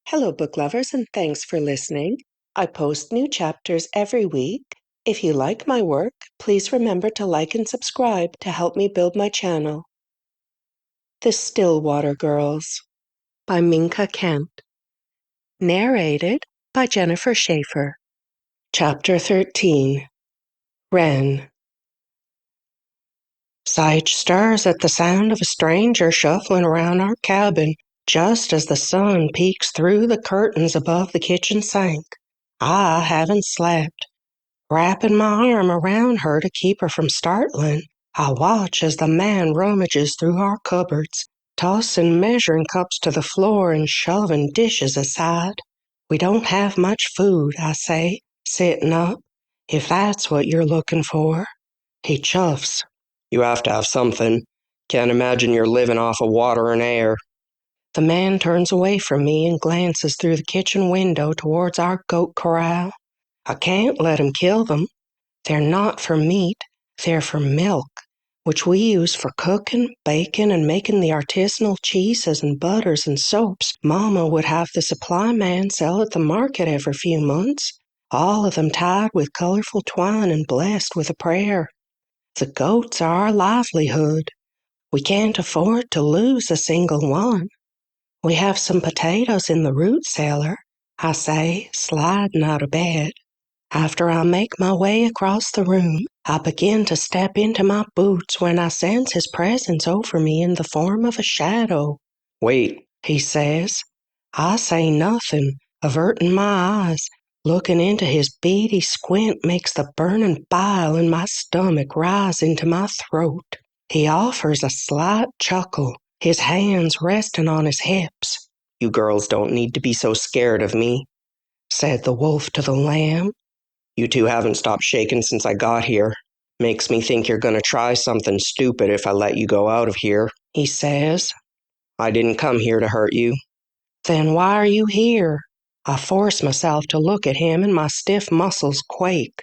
Hello, book lovers, and thanks for listening. I post new chapters every week. If you like my work, please remember to like and subscribe to help me build my channel. The Stillwater Girls by Minka Kent. Narrated by Jennifer Schafer. Chapter 13. Wren. Sage stirs at the sound of a stranger shuffling around our cabin just as the sun peeks through the curtains above the kitchen sink. I haven't slept. Wrapping my arm around her to keep her from startling, I watch as the man rummages through our cupboards, tossing measuring cups to the floor and shoving dishes aside. We don't have much food, I say, sitting up, if that's what you're looking for. He chuffs. You have to have something. Can't imagine you're living off of water and air. The man turns away from me and glances through the kitchen window towards our goat corral. I can't let him kill them. They're not for meat, they're for milk, which we use for cooking, baking, and making the artisanal cheeses and butters and soaps Mama would have the supply man sell at the market every few months, all of them tied with colorful twine and blessed with a prayer. The goats are our livelihood. We can't afford to lose a single one. We have some potatoes in the root cellar, I say, sliding out of bed. After I make my way across the room, I begin to step into my boots when I sense his presence over me in the form of a shadow. Wait, he says. I say nothing, averting my eyes. Looking into his beady squint makes the burning bile in my stomach rise into my throat. He offers a slight chuckle, his hands resting on his hips. You girls don't need to be so scared of me, said the wolf to the lamb. You two haven't stopped shaking since I got here. Makes me think you're gonna try something stupid if I let you go out of here, he says. I didn't come here to hurt you. Then why are you here? I force myself to look at him and my stiff muscles quake.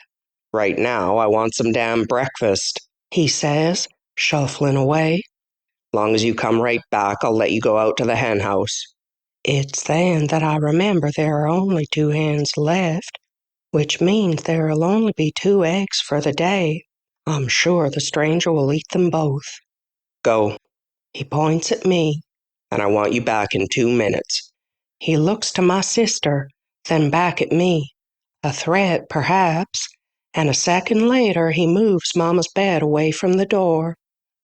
Right now, I want some damn breakfast, he says, shuffling away. Long as you come right back, I'll let you go out to the hen house. It's then that I remember there are only 2 hens left, which means there'll only be 2 eggs for the day. I'm sure the stranger will eat them both. Go. He points at me, and I want you back in 2 minutes. He looks to my sister, then back at me. A threat, perhaps, and a second later he moves Mama's bed away from the door.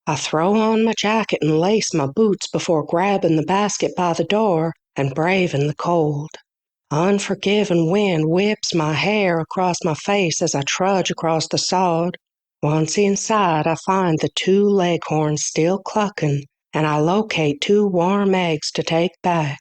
I throw on my jacket and lace my boots before grabbing the basket by the door and braving the cold. Unforgiving wind whips my hair across my face as I trudge across the sod. Once inside, I find the 2 leghorns still clucking, and I locate 2 warm eggs to take back.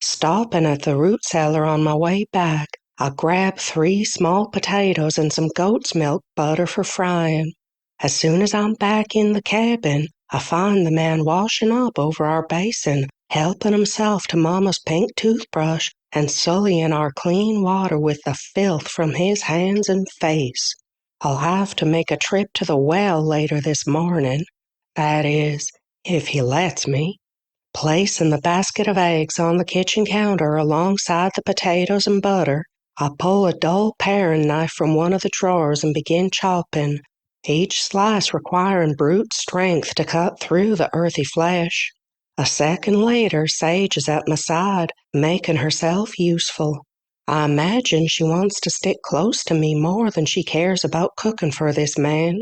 Stopping at the root cellar on my way back, I grab 3 small potatoes and some goat's milk butter for frying. As soon as I'm back in the cabin, I find the man washing up over our basin, helping himself to Mama's pink toothbrush and sullying our clean water with the filth from his hands and face. I'll have to make a trip to the well later this morning. That is, if he lets me. Placing the basket of eggs on the kitchen counter alongside the potatoes and butter, I pull a dull paring knife from one of the drawers and begin chopping, each slice requiring brute strength to cut through the earthy flesh. A second later, Sage is at my side, making herself useful. I imagine she wants to stick close to me more than she cares about cooking for this man.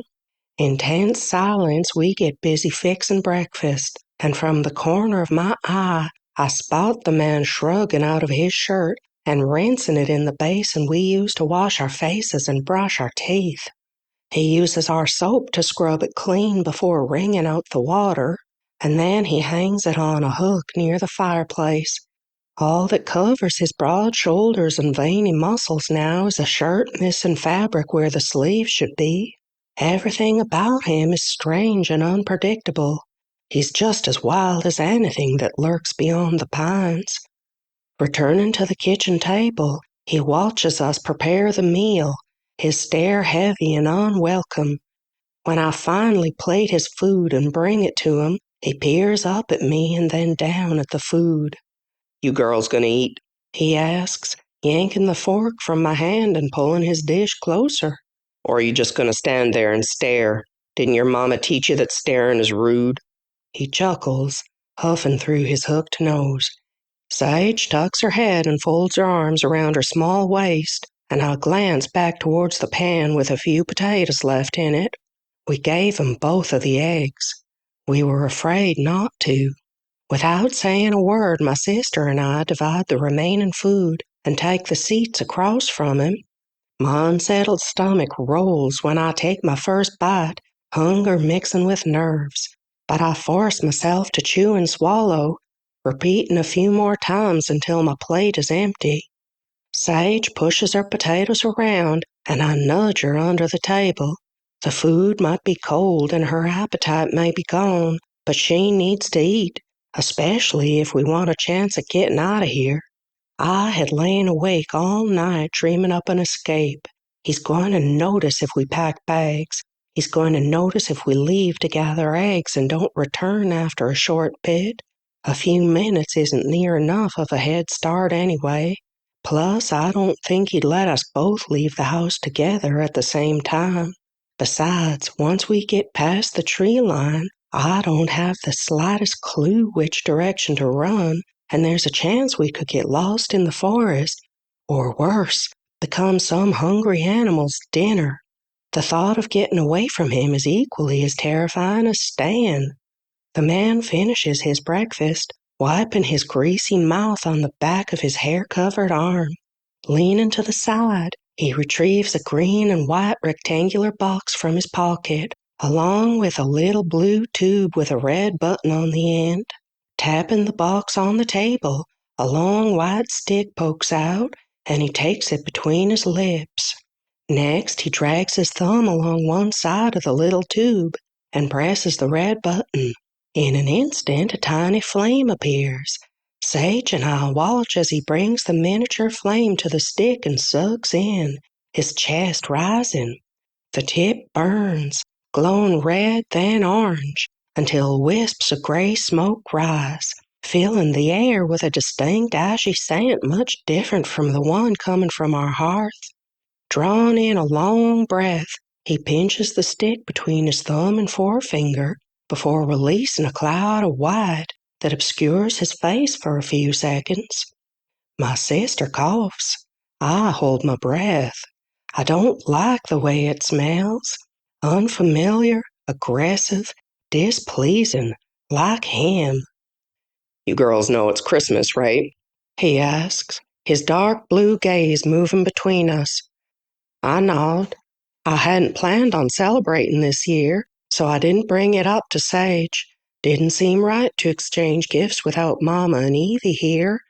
In tense silence, we get busy fixing breakfast, and from the corner of my eye, I spot the man shrugging out of his shirt and rinsing it in the basin we use to wash our faces and brush our teeth. He uses our soap to scrub it clean before wringing out the water, and then he hangs it on a hook near the fireplace. All that covers his broad shoulders and veiny muscles now is a shirt missing fabric where the sleeves should be. Everything about him is strange and unpredictable. He's just as wild as anything that lurks beyond the pines. Returning to the kitchen table, he watches us prepare the meal, his stare heavy and unwelcome. When I finally plate his food and bring it to him, he peers up at me and then down at the food. You girls gonna eat? he asks, yanking the fork from my hand and pulling his dish closer. Or are you just going to stand there and stare? Didn't your mama teach you that staring is rude? He chuckles, huffing through his hooked nose. Sage tucks her head and folds her arms around her small waist, and I glance back towards the pan with a few potatoes left in it. We gave 'em both of the eggs. We were afraid not to. Without saying a word, my sister and I divide the remaining food and take the seats across from him. My unsettled stomach rolls when I take my first bite, hunger mixing with nerves, but I force myself to chew and swallow, repeating a few more times until my plate is empty. Sage pushes her potatoes around, and I nudge her under the table. The food might be cold and her appetite may be gone, but she needs to eat, especially if we want a chance at getting out of here. I had lain awake all night dreaming up an escape. He's going to notice if we pack bags. He's going to notice if we leave to gather eggs and don't return after a short bit. A few minutes isn't near enough of a head start anyway. Plus, I don't think he'd let us both leave the house together at the same time. Besides, once we get past the tree line, I don't have the slightest clue which direction to run, and there's a chance we could get lost in the forest, or worse, become some hungry animal's dinner. The thought of getting away from him is equally as terrifying as staying. The man finishes his breakfast, wiping his greasy mouth on the back of his hair-covered arm. Leaning to the side, he retrieves a green and white rectangular box from his pocket, along with a little blue tube with a red button on the end. Tapping the box on the table, a long white stick pokes out, and he takes it between his lips. Next, he drags his thumb along one side of the little tube and presses the red button. In an instant, a tiny flame appears. Sage and I watch as he brings the miniature flame to the stick and sucks in, his chest rising. The tip burns, glowing red, then orange, until wisps of gray smoke rise, filling the air with a distinct ashy scent much different from the one coming from our hearth. Drawing in a long breath, he pinches the stick between his thumb and forefinger before releasing a cloud of white that obscures his face for a few seconds. My sister coughs. I hold my breath. I don't like the way it smells. Unfamiliar, aggressive, displeasing, like him. You girls know it's Christmas, right? He asks, his dark blue gaze moving between us. I nod. I hadn't planned on celebrating this year, so I didn't bring it up to Sage. Didn't seem right to exchange gifts without Mama and Evie here.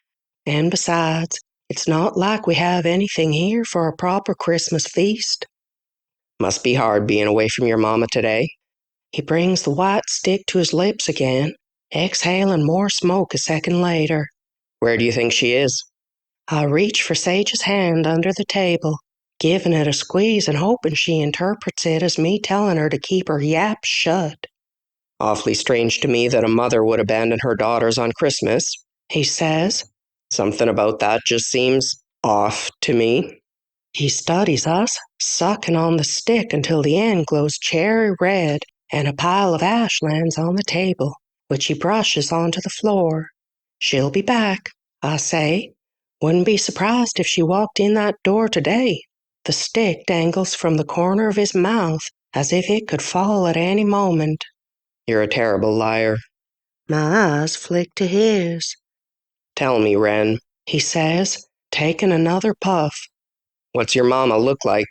And besides, it's not like we have anything here for a proper Christmas feast. Must be hard being away from your mama today. He brings the white stick to his lips again, exhaling more smoke a second later. Where do you think she is? I reach for Sage's hand under the table, giving it a squeeze and hoping she interprets it as me telling her to keep her yap shut. Awfully strange to me that a mother would abandon her daughters on Christmas, he says. Something about that just seems off to me. He studies us, sucking on the stick until the end glows cherry red and a pile of ash lands on the table, which he brushes onto the floor. She'll be back, I say. Wouldn't be surprised if she walked in that door today. The stick dangles from the corner of his mouth as if it could fall at any moment. You're a terrible liar. My eyes flick to his. Tell me, Wren, he says, taking another puff. What's your mama look like?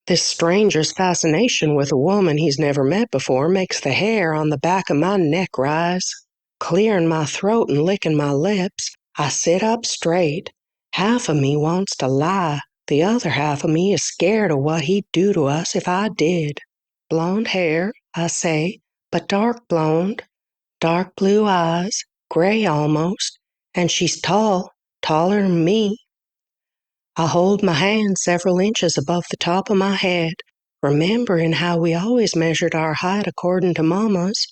This stranger's fascination with a woman he's never met before makes the hair on the back of my neck rise. Clearing my throat and licking my lips, I sit up straight. Half of me wants to lie. The other half of me is scared of what he'd do to us if I did. Blonde hair, I say, but dark blonde. Dark blue eyes, gray almost, and she's tall, taller than me. I hold my hand several inches above the top of my head, remembering how we always measured our height according to Mama's.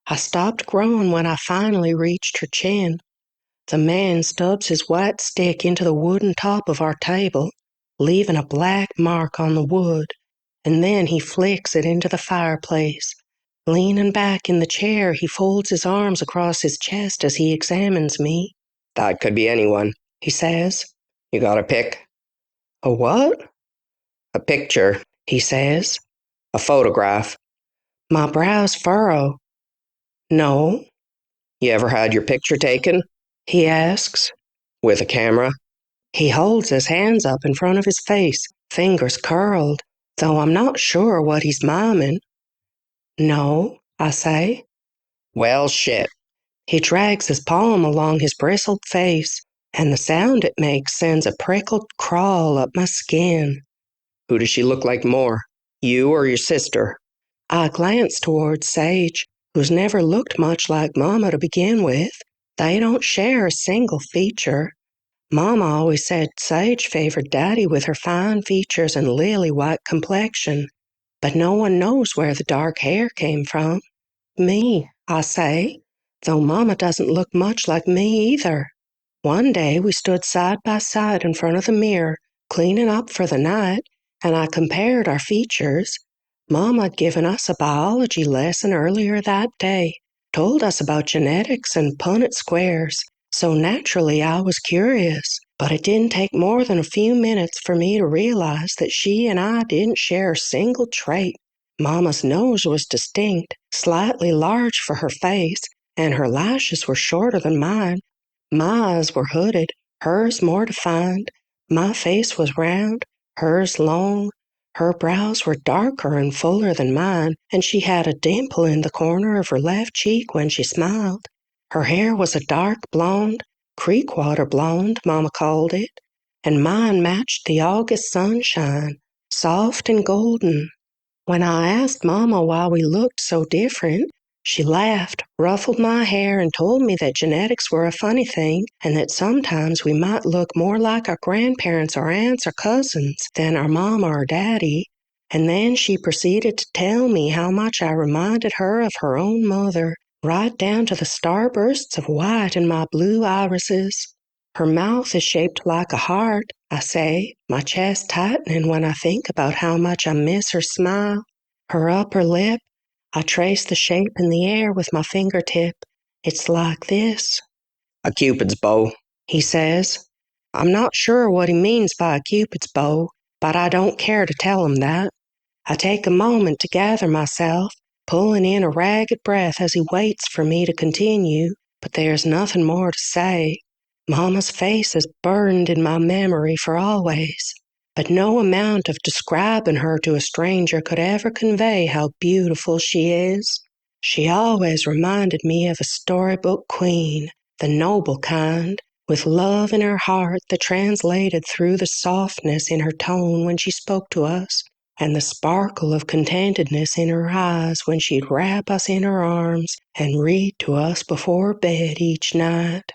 I stopped growing when I finally reached her chin. The man stubs his white stick into the wooden top of our table, leaving a black mark on the wood, and then he flicks it into the fireplace. Leaning back in the chair, he folds his arms across his chest as he examines me. "That could be anyone," he says. "You got a pic?" "A what?" "A picture," he says. "A photograph." My brows furrow. "No." "You ever had your picture taken?" he asks. "With a camera?" He holds his hands up in front of his face, fingers curled, though I'm not sure what he's miming. "No," I say. "Well, shit." He drags his palm along his bristled face, and the sound it makes sends a prickled crawl up my skin. "Who does she look like more, you or your sister?" I glance towards Sage, who's never looked much like Mama to begin with. They don't share a single feature. Mama always said Sage favored Daddy with her fine features and lily-white complexion, but no one knows where the dark hair came from. "Me," I say, though Mama doesn't look much like me either. One day we stood side by side in front of the mirror, cleaning up for the night, and I compared our features. Mama had given us a biology lesson earlier that day, told us about genetics and Punnett squares, so naturally I was curious. But it didn't take more than a few minutes for me to realize that she and I didn't share a single trait. Mama's nose was distinct, slightly large for her face, and her lashes were shorter than mine. My eyes were hooded, hers more defined. My face was round, hers long. Her brows were darker and fuller than mine, and she had a dimple in the corner of her left cheek when she smiled. Her hair was a dark blonde, creekwater blonde, Mama called it, and mine matched the August sunshine, soft and golden. When I asked Mama why we looked so different, she laughed, ruffled my hair, and told me that genetics were a funny thing and that sometimes we might look more like our grandparents or aunts or cousins than our mama or daddy. And then she proceeded to tell me how much I reminded her of her own mother, right down to the starbursts of white in my blue irises. "Her mouth is shaped like a heart," I say, my chest tightening when I think about how much I miss her smile. "Her upper lip, I trace the shape in the air with my fingertip. It's like this." "A cupid's bow," he says. I'm not sure what he means by a cupid's bow, but I don't care to tell him that. I take a moment to gather myself, pulling in a ragged breath as he waits for me to continue, but there's nothing more to say. Mama's face is burned in my memory for always, but no amount of describing her to a stranger could ever convey how beautiful she is. She always reminded me of a storybook queen, the noble kind, with love in her heart that translated through the softness in her tone when she spoke to us, and the sparkle of contentedness in her eyes when she'd wrap us in her arms and read to us before bed each night.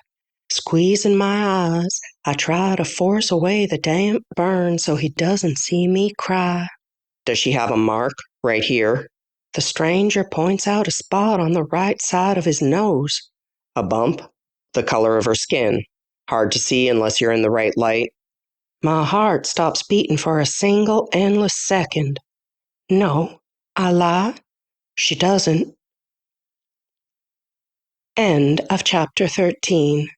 Squeezing my eyes, I try to force away the damp burn so he doesn't see me cry. "Does she have a mark right here?" The stranger points out a spot on the right side of his nose. "A bump?" "The color of her skin? Hard to see unless you're in the right light?" My heart stops beating for a single endless second. "No," I lie. "She doesn't." End of chapter 13.